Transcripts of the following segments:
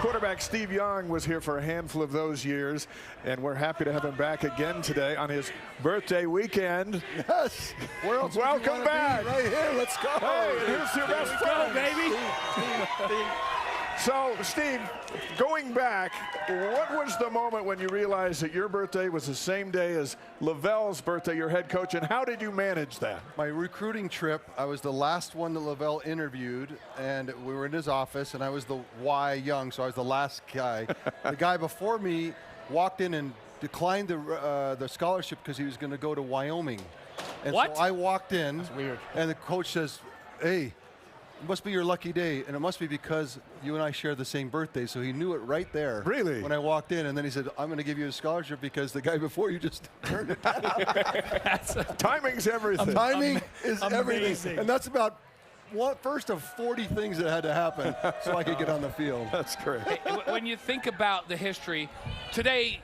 Quarterback Steve Young was here for a handful of those years, and we're happy to have him back again today on his birthday weekend. Yes. Where else Welcome back. Right here. Let's go. Hey, here's your best friend, baby. So, Steve, going back, what was the moment when you realized that your birthday was the same day as Lavelle's birthday, your head coach, and how did you manage that? My recruiting trip, I was the last one that Lavelle interviewed, and we were in his office, and I was the Y Young, so I was the last guy. The guy before me walked in and declined the scholarship because he was going to go to Wyoming. And What? So I walked in, That's weird. And the coach says, hey, it must be your lucky day, and it must be because you and I share the same birthday. So he knew it right there. Really? When I walked in, and then he said, I'm going to give you a scholarship because the guy before you just turned it down. Timing's everything. Timing is amazing. everything. And that's about first of 40 things that had to happen so I could get on the field. That's great. When you think about the history, today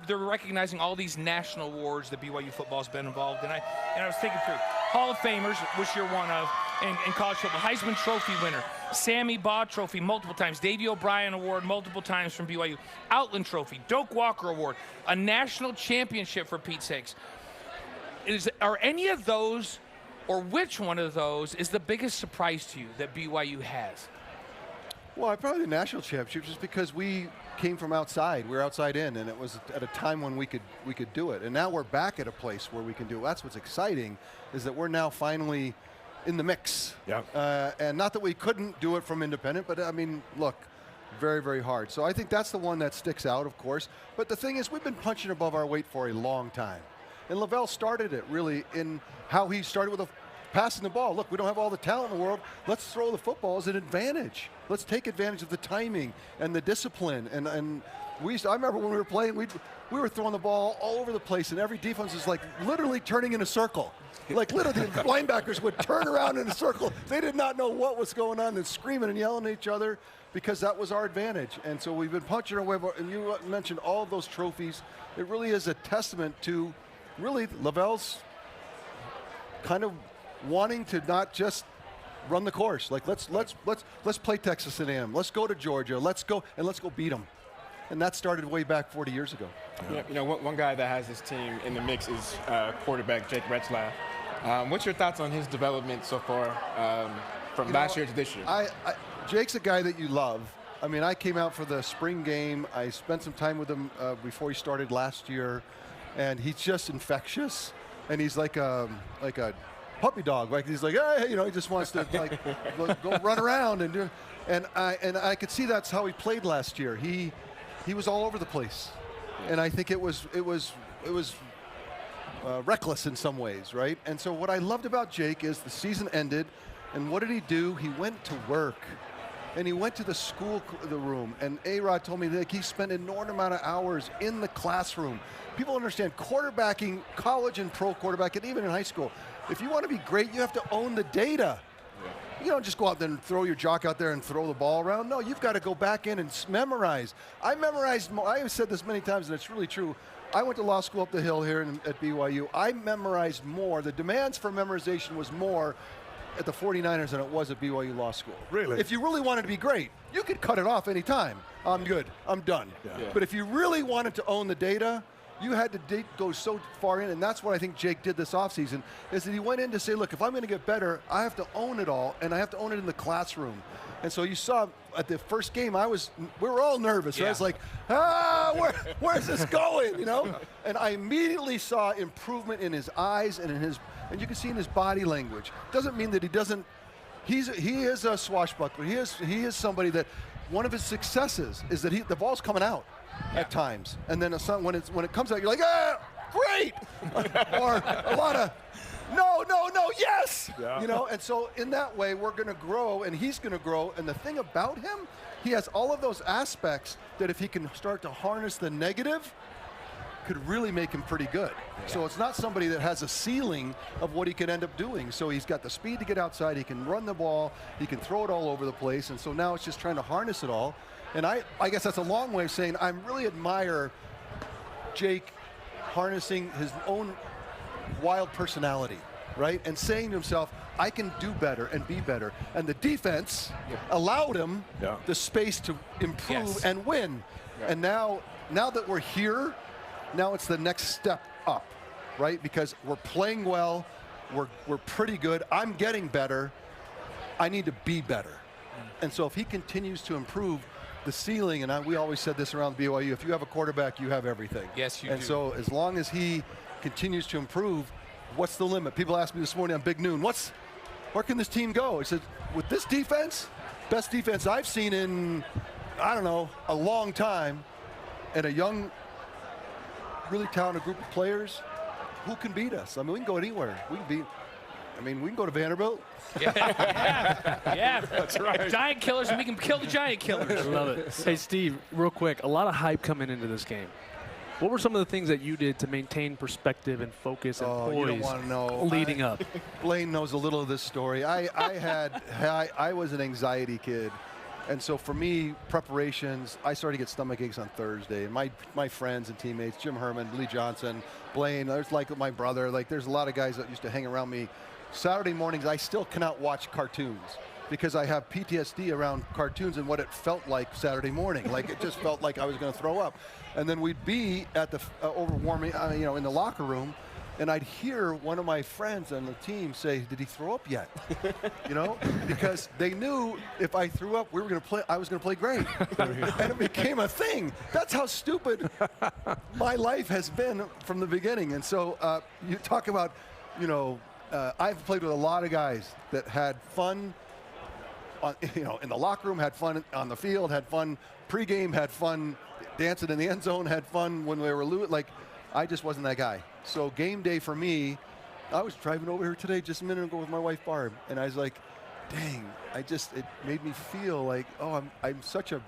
they're recognizing all these national awards that BYU football's been involved in. And I was thinking through Hall of Famers, which you're one of, in college football. Heisman Trophy winner, Sammy Baugh Trophy multiple times, Davey O'Brien Award multiple times from BYU, Outland Trophy, Doak Walker Award, a national championship for Pete's sakes. Are any of those, or which one of those is the biggest surprise to you that BYU has? Well, probably the national championship, just because we came from outside. We were outside in, and it was at a time when we could do it. And now we're back at a place where we can do it. That's what's exciting, is that we're now finally in the mix. Yeah. And not that we couldn't do it from independent, but I mean, look, very, very hard. So I think that's the one that sticks out, of course. But the thing is, we've been punching above our weight for a long time. And Lavelle started it really in how he started with passing the ball. Look, we don't have all the talent in the world. Let's throw the football as an advantage. Let's take advantage of the timing and the discipline. And I remember when we were playing, we were throwing the ball all over the place, and every defense was like literally turning in a circle. Like literally, the linebackers would turn around in a circle. They did not know what was going on, and screaming and yelling at each other because that was our advantage. And so we've been punching our way. And you mentioned all of those trophies. It really is a testament to really Lavelle's kind of wanting to not just run the course. Like let's play Texas A&M. Let's go to Georgia. Let's go beat them. And that started way back 40 years ago. Yeah, you know, one guy that has this team in the mix is quarterback Jake Retzlaff. What's your thoughts on his development so far from last year to this year? Jake's a guy that you love. I mean, I came out for the spring game. I spent some time with him before he started last year, and he's just infectious. And he's like a puppy dog. Like he's like, hey, you know, he just wants to like go run around and do. And I could see that's how he played last year. He was all over the place, and I think it was reckless in some ways, right? And so what I loved about Jake is the season ended, and what did he do? He went to work, and he went to the room. And A-Rod told me that he spent an inordinate amount of hours in the classroom. People understand quarterbacking, college and pro quarterback, and even in high school. If you want to be great, you have to own the data. You don't just go out there and throw your jock out there and throw the ball around. No, you've got to go back in and memorize. I memorized more. I have said this many times, and it's really true. I went to law school up the hill here at BYU. I memorized more. The demands for memorization was more at the 49ers than it was at BYU Law School. Really? If you really wanted to be great, you could cut it off any time. I'm good. I'm done. Yeah. But if you really wanted to own the data, you had to go so far in, and that's what I think Jake did this offseason, is that he went in to say, look, if I'm going to get better, I have to own it all, and I have to own it in the classroom. And so you saw at the first game, we were all nervous. Yeah. I was like, where's this going, you know? And I immediately saw improvement in his eyes and and you can see in his body language. Doesn't mean that he doesn't, he is a swashbuckler. He is somebody that, one of his successes is that the ball's coming out. At times, and then when it comes out, you're like, great, or a lot of, no, yes, yeah. You know. And so in that way, we're going to grow, and he's going to grow. And the thing about him, he has all of those aspects that if he can start to harness the negative, could really make him pretty good. Yeah. So it's not somebody that has a ceiling of what he could end up doing. So he's got the speed to get outside. He can run the ball. He can throw it all over the place. And so now it's just trying to harness it all. And I guess that's a long way of saying I really admire Jake harnessing his own wild personality, right? And saying to himself, I can do better and be better. And the defense allowed him the space to improve and win. And now that we're here, now it's the next step up, right? Because we're playing well, we're pretty good. I'm getting better. I need to be better. And so if he continues to improve the ceiling, and we always said this around BYU, if you have a quarterback, you have everything. Yes, you do. And so as long as he continues to improve, what's the limit? People asked me this morning on Big Noon, where can this team go? I said, with this defense, best defense I've seen in, I don't know, a long time, and a young, really talented group of players, who can beat us? I mean, we can go anywhere. We can go to Vanderbilt. Yeah, that's right. Giant killers, and we can kill the giant killers. Love it. Hey, Steve, real quick, a lot of hype coming into this game. What were some of the things that you did to maintain perspective and focus and poise you don't want to know. leading up? Blaine knows a little of this story. I was an anxiety kid. And so for me, preparations, I started to get stomach aches on Thursday. And my friends and teammates, Jim Herman, Lee Johnson, Blaine, there's like my brother, like there's a lot of guys that used to hang around me. Saturday mornings, I still cannot watch cartoons because I have PTSD around cartoons and what it felt like Saturday morning. Like it just felt like I was going to throw up. And then we'd be at the overwarming, in the locker room, and I'd hear one of my friends on the team say, "Did he throw up yet?" Because they knew if I threw up, I was going to play great. And it became a thing. That's how stupid my life has been from the beginning. And so you talk about, I've played with a lot of guys that had fun, in the locker room, had fun on the field, had fun pregame, had fun dancing in the end zone, had fun when we were losing. Like, I just wasn't that guy. So game day for me, I was driving over here today just a minute ago with my wife Barb, and I was like, dang, it made me feel like, oh, I'm such a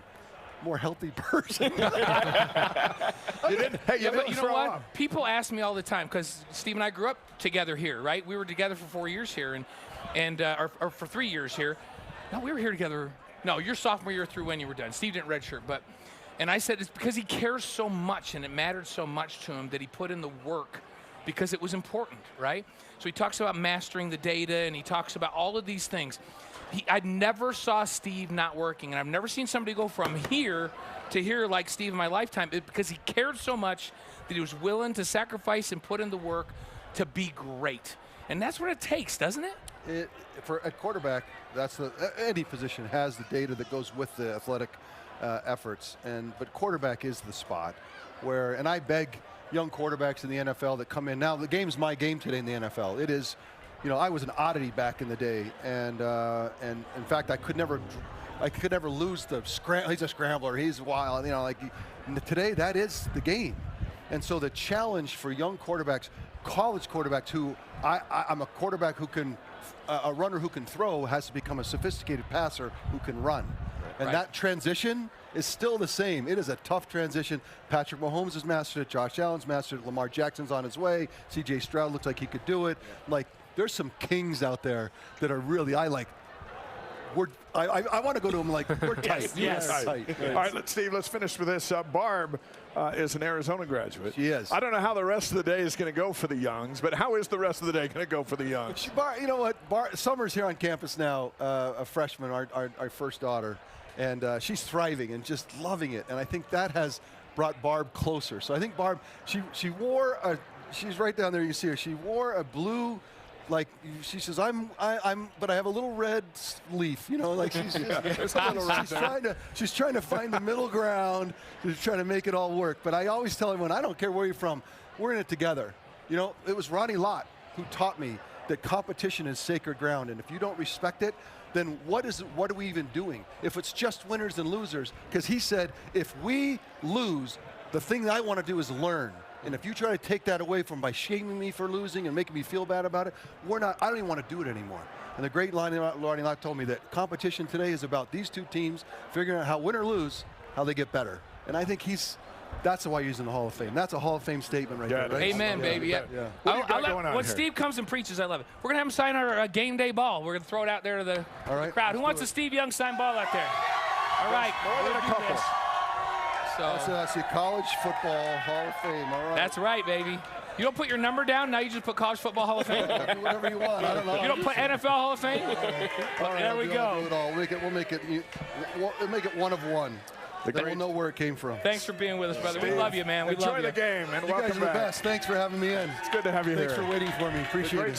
more healthy person. You didn't but you know what? Up. People ask me all the time, because Steve and I grew up together here, right? We were together for 4 years here, or for 3 years here. No, we were here together. No, your sophomore year through when you were done. Steve didn't redshirt, and I said it's because he cares so much and it mattered so much to him that he put in the work because it was important, right? So he talks about mastering the data, and he talks about all of these things. I never saw Steve not working, and I've never seen somebody go from here to here like Steve in my lifetime because he cared so much that he was willing to sacrifice and put in the work to be great. And that's what it takes, doesn't it? At quarterback, any position has the data that goes with the athletic efforts, but quarterback is the spot where, and I beg young quarterbacks in the NFL that come in now. The game's my game today in the NFL. It is, I was an oddity back in the day, and in fact, I could never lose the scramble. He's a scrambler. He's wild. Today that is the game, and so the challenge for young quarterbacks, college quarterbacks, who I'm a quarterback who can. A runner who can throw has to become a sophisticated passer who can run. And that transition is still the same. It is a tough transition. Patrick Mahomes has mastered it. Josh Allen's mastered it. Lamar Jackson's on his way. C.J. Stroud looks like he could do it. Like, there's some kings out there that are really, I want to go to them like, we're tight. Yes. Tight. All right, Steve, let's finish with this. Barb is an Arizona graduate. She is. I don't know how the rest of the day is going to go for the Youngs, but how is the rest of the day going to go for the Youngs? You know what? Summer's here on campus now, a freshman, our first daughter, and she's thriving and just loving it. And I think that has brought Barb closer. So I think Barb, she wore she's right down there, you see her. She wore a blue, like she says, but I have a little red leaf, like she's trying to find the middle ground. She's trying to make it all work. But I always tell everyone, I don't care where you're from, we're in it together. It was Ronnie Lott who taught me that competition is sacred ground, and if you don't respect it, then what are we even doing? If it's just winners and losers, because he said, if we lose, the thing that I want to do is learn. And if you try to take that away by shaming me for losing and making me feel bad about it, I don't even want to do it anymore. And the great Ronnie Lott told me that competition today is about these two teams figuring out how, win or lose, how they get better. And I think that's why he's in the Hall of Fame. That's a Hall of Fame statement right there. Right? Amen, baby. Yeah. When Steve comes and preaches, I love it. We're going to have him sign our game day ball. We're going to throw it out there to the crowd. Who wants a Steve Young signed ball out there? All right. More than a couple. So that's the College Football Hall of Fame. All right. That's right, baby. You don't put your number down. Now you just put College Football Hall of Fame. Do whatever you want. I don't know. You don't put NFL Hall of Fame. All right, There we go. Do it all. We'll make it one of one. Then we'll know where it came from. Thanks for being with us, brother. We love you, man. We Enjoy love the you. game and You guys welcome are the back. best. Thanks for having me in. It's good to have you Thanks here. for waiting for me. Appreciate it.